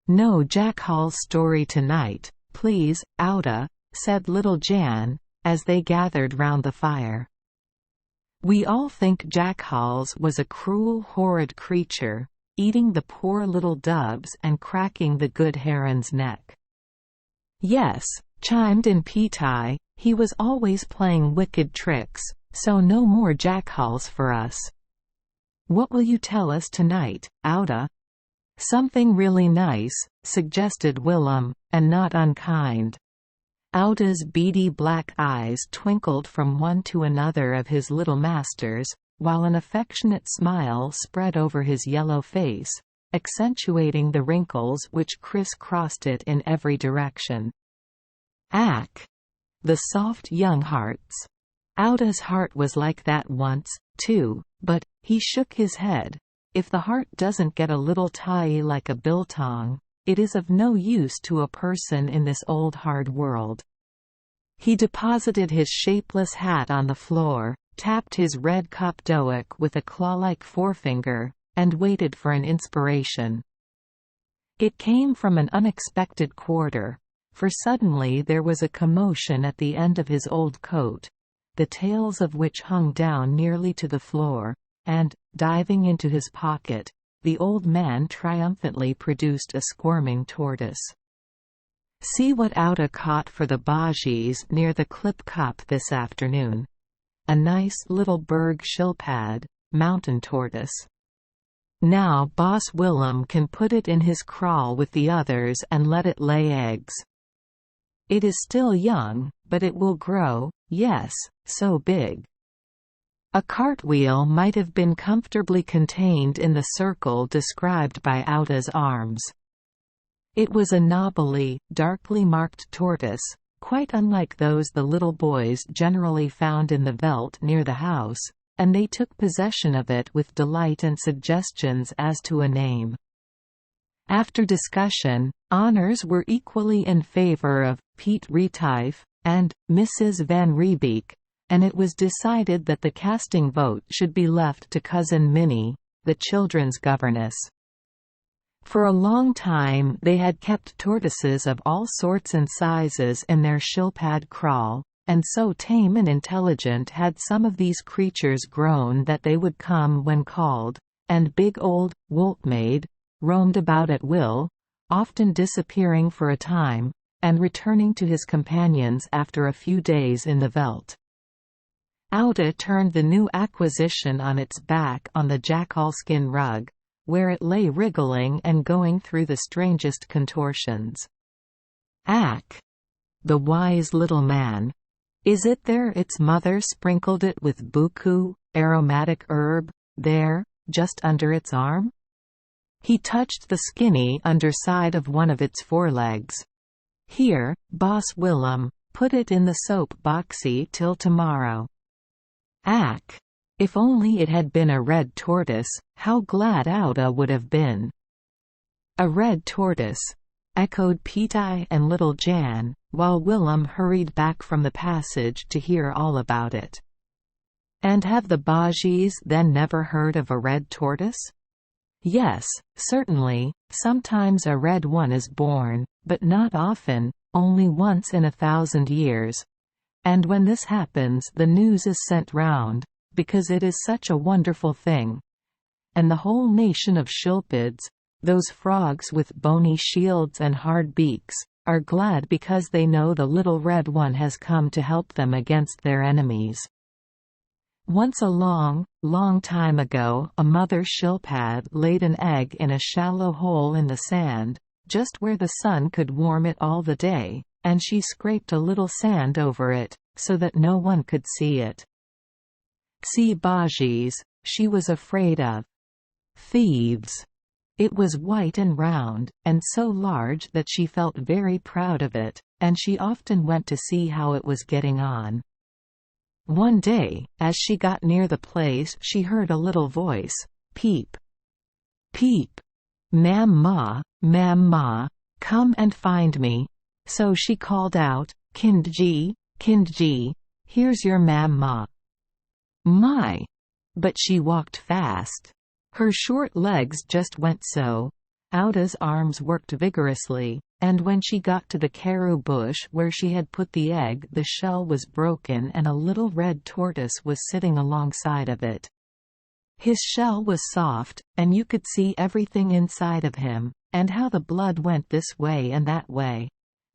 "No Jackals story tonight, please, Outa," said little Jan, as they gathered round the fire. "We all think Jackals was a cruel, horrid creature, eating the poor little doves and cracking the good heron's neck." "Yes," chimed in Petai, "he was always playing wicked tricks, so no more Jackals for us." "What will you tell us tonight, Outa?" "Something really nice," suggested Willem, "and not unkind." Outa's beady black eyes twinkled from one to another of his little masters, while an affectionate smile spread over his yellow face, accentuating the wrinkles which criss-crossed it in every direction. "Ack! The soft young hearts." Outa's heart was like that once, too, but, he shook his head, if the heart doesn't get a little tie like a biltong, it is of no use to a person in this old hard world. He deposited his shapeless hat on the floor, tapped his red cup doak with a claw-like forefinger, and waited for an inspiration. It came from an unexpected quarter, for suddenly there was a commotion at the end of his old coat, the tails of which hung down nearly to the floor, and, diving into his pocket, the old man triumphantly produced a squirming tortoise. "See what Outa caught for the Bajis near the Clip Cup this afternoon. A nice little berg schildpad, mountain tortoise. Now Boss Willem can put it in his kraal with the others and let it lay eggs. It is still young, but it will grow, yes, so big." A cartwheel might have been comfortably contained in the circle described by Outa's arms. It was a knobbly, darkly marked tortoise, quite unlike those the little boys generally found in the veldt near the house, and they took possession of it with delight and suggestions as to a name. After discussion, honors were equally in favor of Piet Retief and Mrs. van Riebeek, and it was decided that the casting vote should be left to Cousin Minnie, the children's governess. For a long time they had kept tortoises of all sorts and sizes in their schildpad kraal, and so tame and intelligent had some of these creatures grown that they would come when called, and big old Wolfmaid roamed about at will, often disappearing for a time, and returning to his companions after a few days in the veldt. Outa turned the new acquisition on its back on the jackalskin rug, where it lay wriggling and going through the strangest contortions. "Ack! The wise little man! Is it there its mother sprinkled it with buku, aromatic herb, there, just under its arm?" He touched the skinny underside of one of its forelegs. "Here, Boss Willem, put it in the soap boxy till tomorrow." Ack! If only it had been a red tortoise, how glad Outa would have been. "A red tortoise," echoed Petai and little Jan, while Willem hurried back from the passage to hear all about it. "And have the Bajis then never heard of a red tortoise?" "Yes, certainly, sometimes a red one is born, but not often, only once in 1,000 years. And when this happens the news is sent round, because it is such a wonderful thing. And the whole nation of Schildpads, those frogs with bony shields and hard beaks, are glad because they know the little red one has come to help them against their enemies. Once a long, long time ago a mother schildpad laid an egg in a shallow hole in the sand, just where the sun could warm it all the day, and she scraped a little sand over it, so that no one could see it. See Bajis, she was afraid of thieves. It was white and round, and so large that she felt very proud of it, and she often went to see how it was getting on. One day, as she got near the place she heard a little voice, "Peep! Peep! Mam ma, come and find me." So she called out, Kindji, here's your ma." My! But she walked fast. Her short legs just went so. Auda's arms worked vigorously, and when she got to the carew bush where she had put the egg, the shell was broken and a little red tortoise was sitting alongside of it. His shell was soft, and you could see everything inside of him, and how the blood went this way and that way.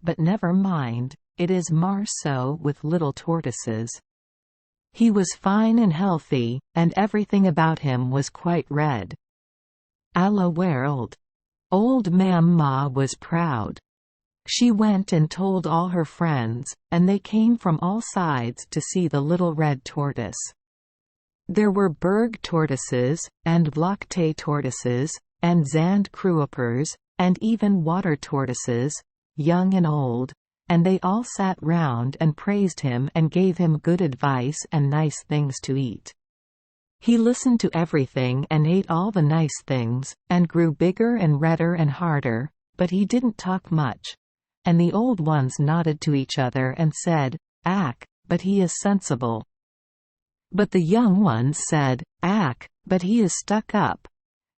But never mind, it is more so with little tortoises. He was fine and healthy, and everything about him was quite red. A la world. Old Mamma was proud. She went and told all her friends, and they came from all sides to see the little red tortoise. There were berg tortoises, and vlakte tortoises, and zandkruipers, and even water tortoises, young and old, and they all sat round and praised him and gave him good advice and nice things to eat. He listened to everything and ate all the nice things, and grew bigger and redder and harder, but he didn't talk much. And the old ones nodded to each other and said, "Ack, but he is sensible." But the young ones said, "Ack, but he is stuck up."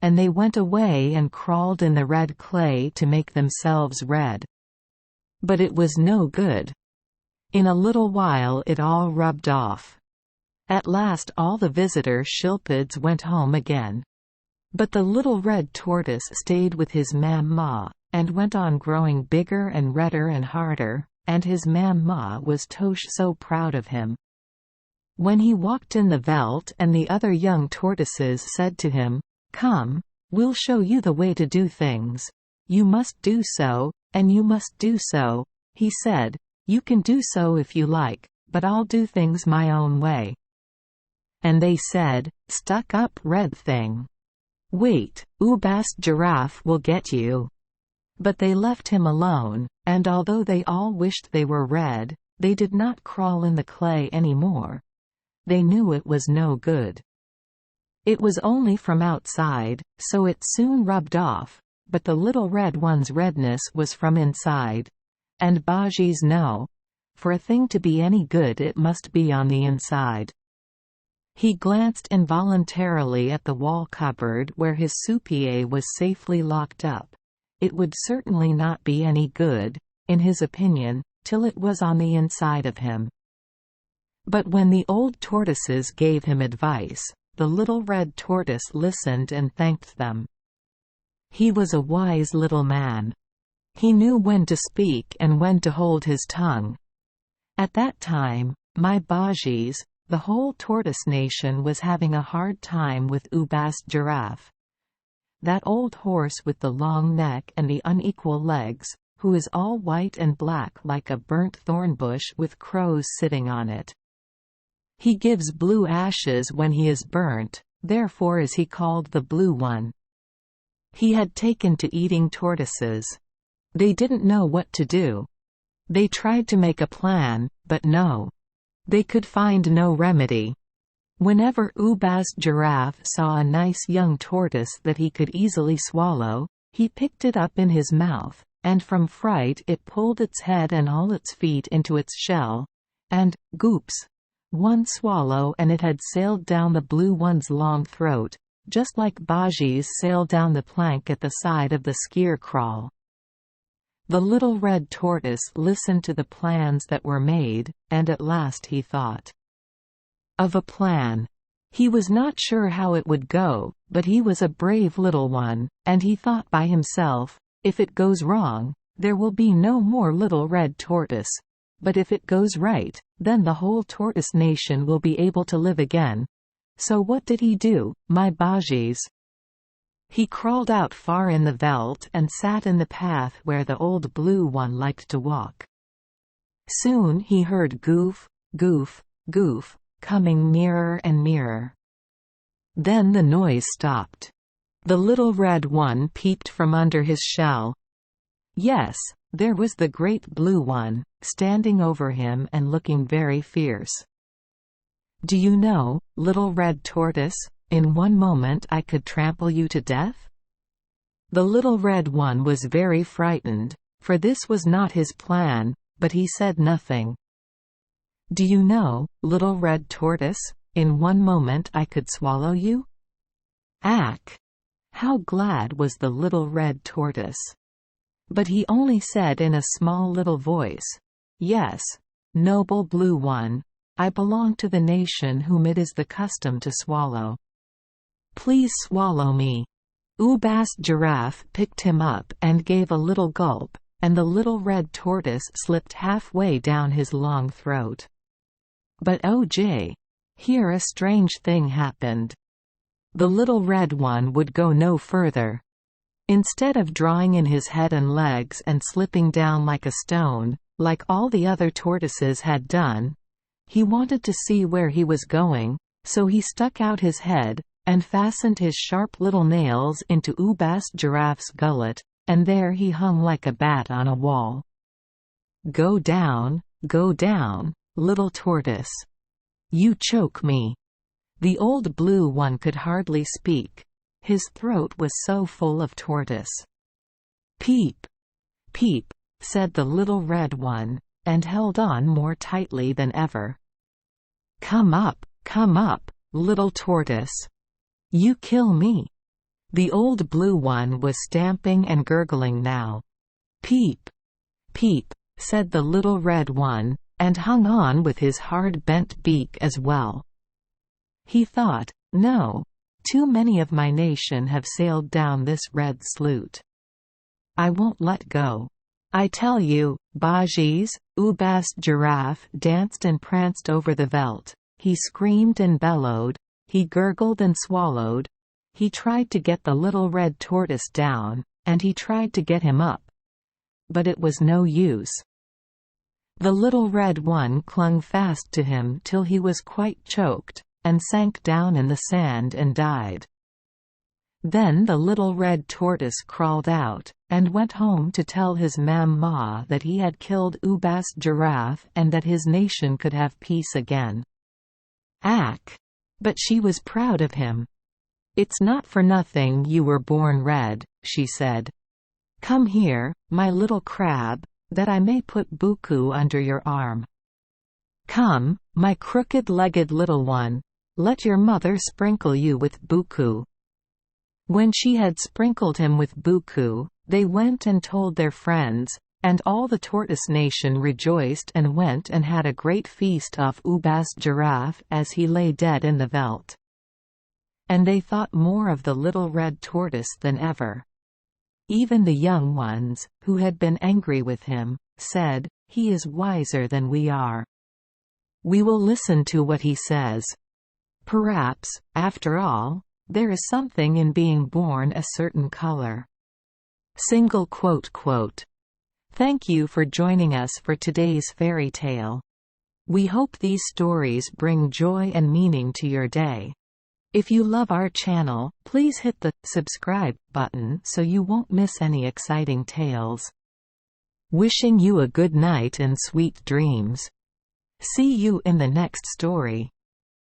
And they went away and crawled in the red clay to make themselves red. But it was no good. In a little while it all rubbed off. At last all the visitor shilpids went home again. But the little red tortoise stayed with his mamma, and went on growing bigger and redder and harder, and his mamma was so proud of him. When he walked in the veldt and the other young tortoises said to him, "Come, we'll show you the way to do things. You must do so, and you must do so," he said, "You can do so if you like, but I'll do things my own way." And they said, "Stuck up red thing. Wait, Ubast Giraffe will get you." But they left him alone, and although they all wished they were red, they did not crawl in the clay any more. They knew it was no good. It was only from outside, so it soon rubbed off, but the little red one's redness was from inside. And Bajis know. For a thing to be any good it must be on the inside. He glanced involuntarily at the wall cupboard where his soupier was safely locked up. It would certainly not be any good, in his opinion, till it was on the inside of him. But when the old tortoises gave him advice, the little red tortoise listened and thanked them. He was a wise little man. He knew when to speak and when to hold his tongue. At that time, my Bajis, the whole tortoise nation was having a hard time with Ubast Giraffe. That old horse with the long neck and the unequal legs, who is all white and black like a burnt thornbush with crows sitting on it. He gives blue ashes when he is burnt, therefore is he called the Blue One. He had taken to eating tortoises. They didn't know what to do. They tried to make a plan, but no. They could find no remedy. Whenever Ubast Giraffe saw a nice young tortoise that he could easily swallow, he picked it up in his mouth, and from fright it pulled its head and all its feet into its shell, and, goops! One swallow and it had sailed down the Blue One's long throat, just like Bajis sail down the plank at the side of the skier crawl. The little red tortoise listened to the plans that were made, and at last he thought of a plan. He was not sure how it would go, but he was a brave little one, and he thought by himself, "If it goes wrong, there will be no more little red tortoise. But if it goes right, then the whole tortoise nation will be able to live again." So what did he do, my Bajis? He crawled out far in the veldt and sat in the path where the old Blue One liked to walk. Soon he heard goof, goof, goof, coming nearer and nearer. Then the noise stopped. The little red one peeped from under his shell. Yes, there was the great Blue One, standing over him and looking very fierce. "Do you know, little red tortoise, in one moment I could trample you to death?" The little red one was very frightened, for this was not his plan, but he said nothing. "Do you know, little red tortoise, in one moment I could swallow you?" "Ack! How glad was the little red tortoise! But he only said in a small little voice, "Yes, noble blue one, I belong to the nation whom it is the custom to swallow. Please swallow me." Ubast Giraffe picked him up and gave a little gulp, and the little red tortoise slipped halfway down his long throat. But oh jay! Here a strange thing happened. The little red one would go no further. Instead of drawing in his head and legs and slipping down like a stone, like all the other tortoises had done, he wanted to see where he was going, so he stuck out his head, and fastened his sharp little nails into Ubast Giraffe's gullet, and there he hung like a bat on a wall. Go down, little tortoise. You choke me." The old blue one could hardly speak. His throat was so full of tortoise. "Peep! Peep!" said the little red one, and held on more tightly than ever. Come up, little tortoise. You kill me." The old blue one was stamping and gurgling now. "Peep! Peep!" said the little red one, and hung on with his hard bent beak as well. He thought, "No. Too many of my nation have sailed down this red sloot. I won't let go. I tell you, Bajes." Ubast Giraffe danced and pranced over the veldt. He screamed and bellowed. He gurgled and swallowed. He tried to get the little red tortoise down, and he tried to get him up. But it was no use. The little red one clung fast to him till he was quite choked, and sank down in the sand and died. Then the little red tortoise crawled out, and went home to tell his mamma that he had killed Ubast Giraffe and that his nation could have peace again. Ack! But she was proud of him. "It's not for nothing you were born red," she said. "Come here, my little crab, that I may put Buku under your arm. Come, my crooked-legged little one, let your mother sprinkle you with Buku." When she had sprinkled him with Buku, they went and told their friends, and all the tortoise nation rejoiced and went and had a great feast off Ubast Giraffe as he lay dead in the veldt. And they thought more of the little red tortoise than ever. Even the young ones, who had been angry with him, said, "He is wiser than we are. We will listen to what he says. Perhaps, after all, there is something in being born a certain color." Single quote. Thank you for joining us for today's fairy tale. We hope these stories bring joy and meaning to your day. If you love our channel, please hit the subscribe button so you won't miss any exciting tales. Wishing you a good night and sweet dreams. See you in the next story.